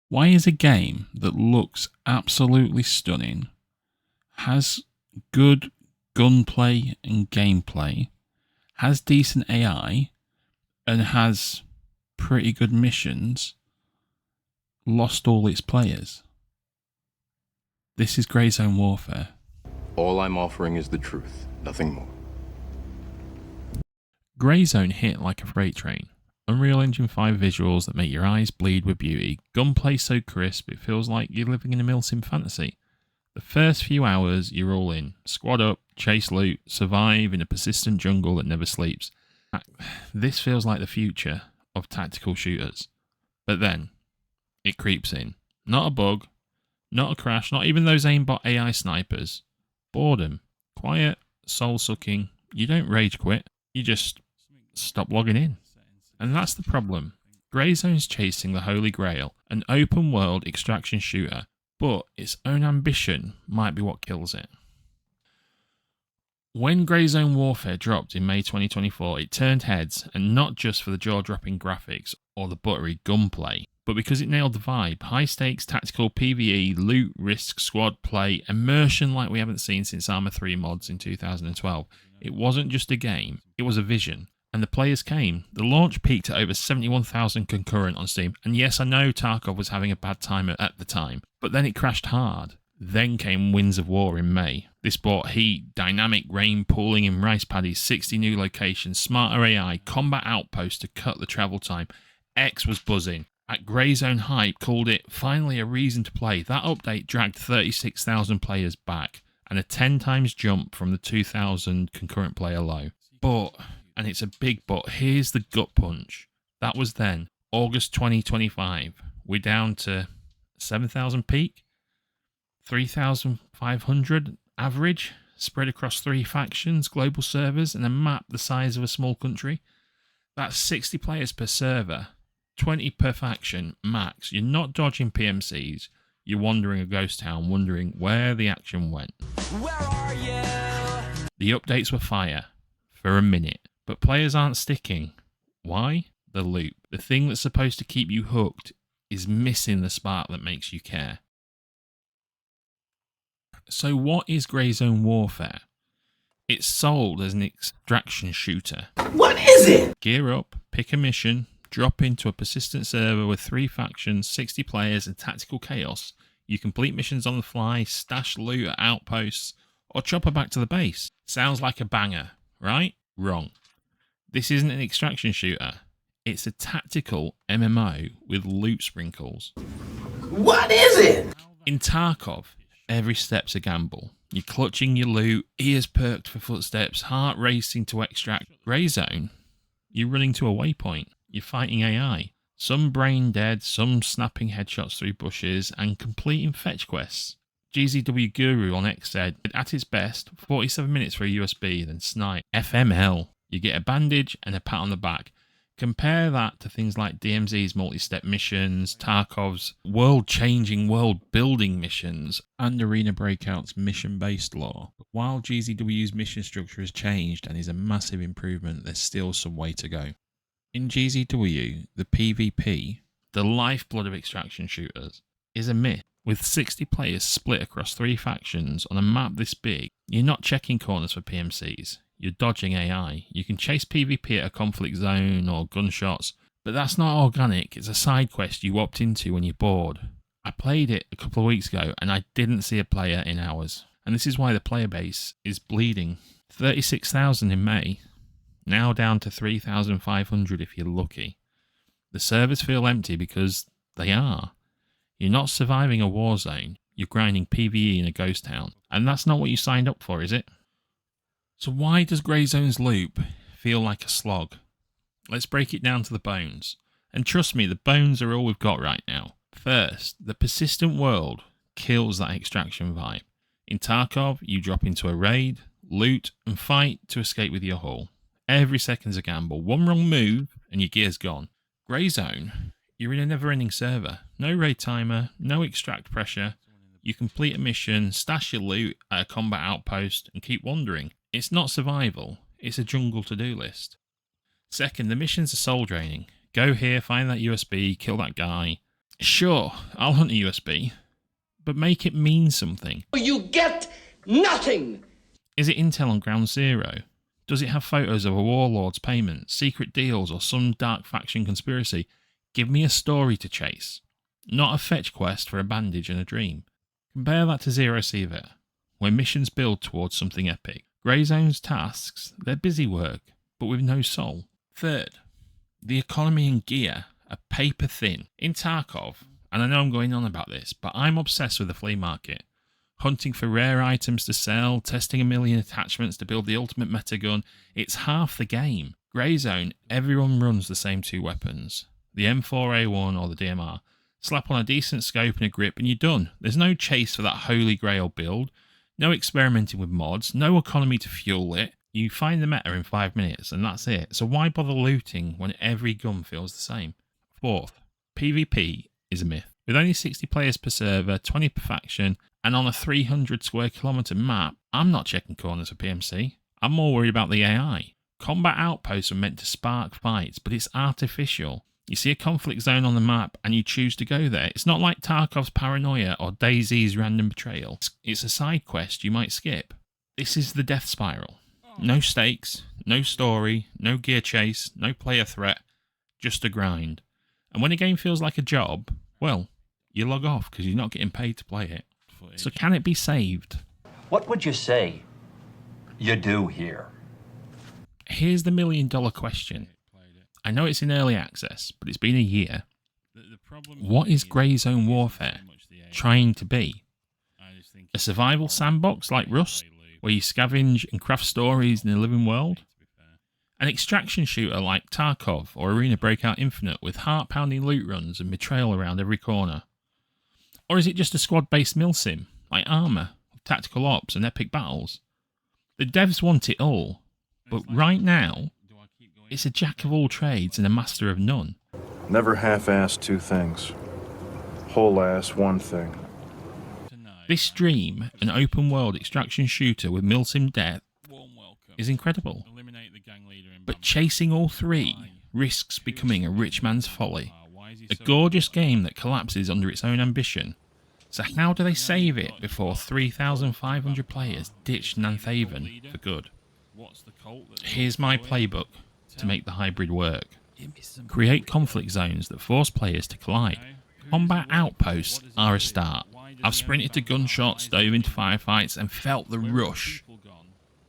Why is a game that looks absolutely stunning, has good gunplay and gameplay, has decent AI, and has pretty good missions, lost all its players? This is Grey Zone Warfare. All I'm offering is the truth, nothing more. Grey Zone hit like a freight train. Unreal Engine 5 visuals that make your eyes bleed with beauty. Gunplay so crisp it feels like you're living in a Milsim fantasy. The first few hours, you're all in. Squad up, chase loot, survive in a persistent jungle that never sleeps. This feels like the future of tactical shooters. But then, it creeps in. Not a bug, not a crash, not even those aimbot AI snipers. Boredom. Quiet, soul-sucking. You don't rage quit, you just stop logging in. And that's the problem. Grey Zone's chasing the Holy Grail, an open world extraction shooter, but its own ambition might be what kills it. When Grey Zone Warfare dropped in May 2024, it turned heads, and not just for the jaw-dropping graphics or the buttery gunplay, but because it nailed the vibe. High-stakes, tactical PvE, loot, risk, squad play, immersion like we haven't seen since Arma 3 mods in 2012. It wasn't just a game, it was a vision. And the players came. The launch peaked at over 71,000 concurrent on Steam. And yes, I know Tarkov was having a bad time at the time, but then it crashed hard. Then came Winds of War in May. This brought heat, dynamic rain pooling in rice paddies, 60 new locations, smarter AI, combat outposts to cut the travel time. X was buzzing. At Grey Zone Hype called it finally a reason to play. That update dragged 36,000 players back and a 10 times jump from the 2,000 concurrent player low. But, and it's a big but, here's the gut punch. That was then, August 2025. We're down to 7,000 peak, 3,500 average, spread across 3 factions, global servers, and a map the size of a small country. That's 60 players per server, 20 per faction, max. You're not dodging PMCs, you're wandering a ghost town, wondering where the action went. Where are you? The updates were fire, for a minute. But players aren't sticking. Why? The loop. The thing that's supposed to keep you hooked is missing the spark that makes you care. So what is Grey Zone Warfare? It's sold as an extraction shooter. What is it? Gear up, pick a mission, drop into a persistent server with 3 factions, 60 players and tactical chaos. You complete missions on the fly, stash loot at outposts, or chopper back to the base. Sounds like a banger, right? Wrong. This isn't an extraction shooter. It's a tactical MMO with loot sprinkles. What is it? In Tarkov, every step's a gamble. You're clutching your loot, ears perked for footsteps, heart racing to extract. Grey Zone, you're running to a waypoint. You're fighting AI. Some brain dead, some snapping headshots through bushes, and completing fetch quests. GZW Guru on X said, at its best, 47 minutes for a USB, then snipe. FML. You get a bandage and a pat on the back. Compare that to things like DMZ's multi-step missions, Tarkov's world-changing, world-building missions, and Arena Breakout's mission-based lore. While GZW's mission structure has changed and is a massive improvement, there's still some way to go. In GZW, the PvP, the lifeblood of extraction shooters, is a myth. With 60 players split across 3 factions on a map this big, you're not checking corners for PMCs. You're dodging AI. You can chase PvP at a conflict zone or gunshots, but that's not organic. It's a side quest you opt into when you're bored. I played it a couple of weeks ago and I didn't see a player in hours. And this is why the player base is bleeding. 36,000 in May, now down to 3,500 if you're lucky. The servers feel empty because they are. You're not surviving a war zone. You're grinding PvE in a ghost town. And that's not what you signed up for, is it? So why does Grey Zone's loop feel like a slog? Let's break it down to the bones. And trust me, the bones are all we've got right now. First, the persistent world kills that extraction vibe. In Tarkov, you drop into a raid, loot, and fight to escape with your haul. Every second's a gamble. One wrong move, and your gear's gone. Grey Zone, you're in a never-ending server. No raid timer, no extract pressure. You complete a mission, stash your loot at a combat outpost, and keep wandering. It's not survival, it's a jungle to-do list. Second, the missions are soul draining. Go here, find that USB, kill that guy. Sure, I'll hunt a USB, but make it mean something. You get nothing! Is it intel on Ground Zero? Does it have photos of a warlord's payment, secret deals, or some dark faction conspiracy? Give me a story to chase, not a fetch quest for a bandage and a dream. Compare that to Zero Seaver, where missions build towards something epic. Grey Zone's tasks, they're busy work, but with no soul. Third, the economy and gear are paper thin. In Tarkov, and I know I'm going on about this, but I'm obsessed with the flea market. Hunting for rare items to sell, testing a million attachments to build the ultimate meta gun. It's half the game. Grey Zone, everyone runs the same two weapons. The M4A1 or the DMR. Slap on a decent scope and a grip and you're done. There's no chase for that holy grail build. No experimenting with mods. No economy to fuel it. You find the meta in 5 minutes and that's it. So why bother looting when every gun feels the same? Fourth, PvP is a myth. With only 60 players per server, 20 per faction, and on a 300 square kilometre map, I'm not checking corners for PMC. I'm more worried about the AI. Combat outposts are meant to spark fights, but it's artificial. You see a conflict zone on the map and you choose to go there. It's not like Tarkov's Paranoia or DayZ's Random Betrayal. It's a side quest you might skip. This is the death spiral. No stakes, no story, no gear chase, no player threat, just a grind. And when a game feels like a job, well, you log off because you're not getting paid to play it. So can it be saved? What would you say you do here? Here's the $1 million question. I know it's in early access, but it's been a year. What is Grey Zone Warfare trying to be? A survival sandbox like Rust, where you scavenge and craft stories in a living world? An extraction shooter like Tarkov or Arena Breakout Infinite with heart-pounding loot runs and betrayal around every corner? Or is it just a squad-based milsim, like Armour, with tactical ops and epic battles? The devs want it all, but right now, it's a jack of all trades and a master of none. Never half-ass two things. Whole-ass one thing. This dream, an open-world extraction shooter with milsim depth, is incredible. But chasing all three risks becoming a rich man's folly. A gorgeous game that collapses under its own ambition. So how do they save it before 3,500 players ditch Nanthaven for good? Here's my playbook to make the hybrid work. Create conflict zones that force players to collide. Combat outposts are a start. I've sprinted to gunshots, dove into firefights and felt the rush.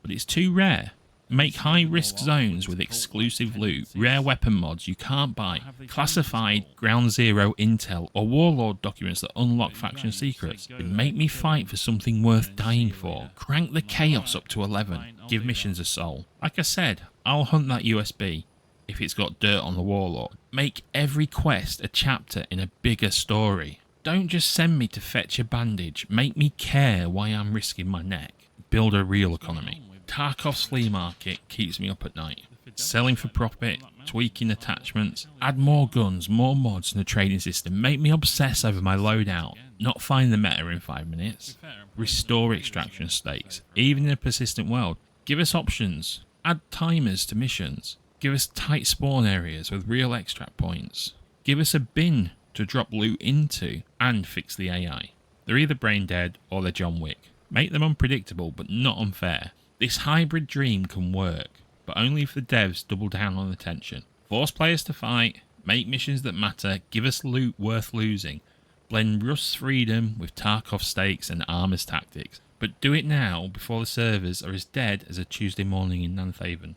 But it's too rare. Make high-risk zones with exclusive loot, rare weapon mods you can't buy, classified Ground Zero intel, or warlord documents that unlock faction secrets. But make me fight for something worth dying for. Crank the chaos up to 11. Give missions a soul. Like I said, I'll hunt that USB if it's got dirt on the warlord. Make every quest a chapter in a bigger story. Don't just send me to fetch a bandage. Make me care why I'm risking my neck. Build a real economy. Tarkov's flea market keeps me up at night. Selling for profit, tweaking attachments, add more guns, more mods and a trading system. Make me obsess over my loadout, not find the meta in 5 minutes. Restore extraction stakes, even in a persistent world. Give us options. Add timers to missions. Give us tight spawn areas with real extract points. Give us a bin to drop loot into and fix the AI. They're either brain dead or they're John Wick. Make them unpredictable but not unfair. This hybrid dream can work, but only if the devs double down on the tension. Force players to fight, make missions that matter, give us loot worth losing. Blend Rust's freedom with Tarkov stakes and Armour's tactics. But do it now before the servers are as dead as a Tuesday morning in Nanthaven.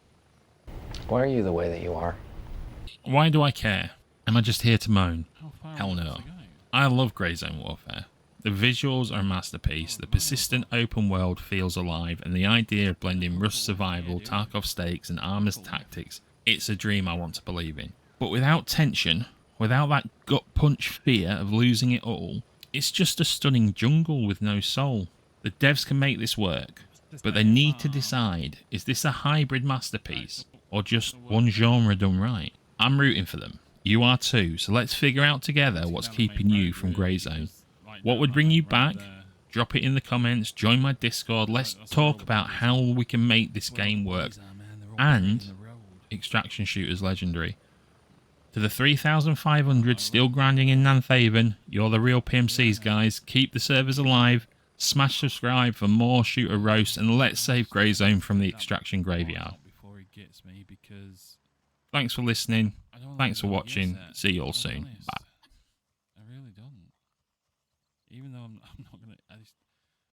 Why are you the way that you are? Why do I care? Am I just here to moan? Hell no. I love Grey Zone Warfare. The visuals are a masterpiece, the persistent open world feels alive, and the idea of blending Rust's survival, Tarkov stakes, and Armour's tactics, it's a dream I want to believe in. But without tension, without that gut punch fear of losing it all, it's just a stunning jungle with no soul. The devs can make this work, but they need to decide, is this a hybrid masterpiece, or just one genre done right? I'm rooting for them. You are too, so let's figure out together what's keeping you from Grey Zone. What would bring you back? Drop it in the comments, join my Discord, let's talk about how we can make this game work. And Extraction Shooter's legendary. To the 3,500 still grinding in Nanthaven, you're the real PMCs, guys. Keep the servers alive. Smash subscribe for more shooter roasts, and let's save Grey Zone from the extraction graveyard. Before he gets me, because thanks for listening. Thanks for watching. See you all soon. Bye. I really don't. Even though I'm not gonna.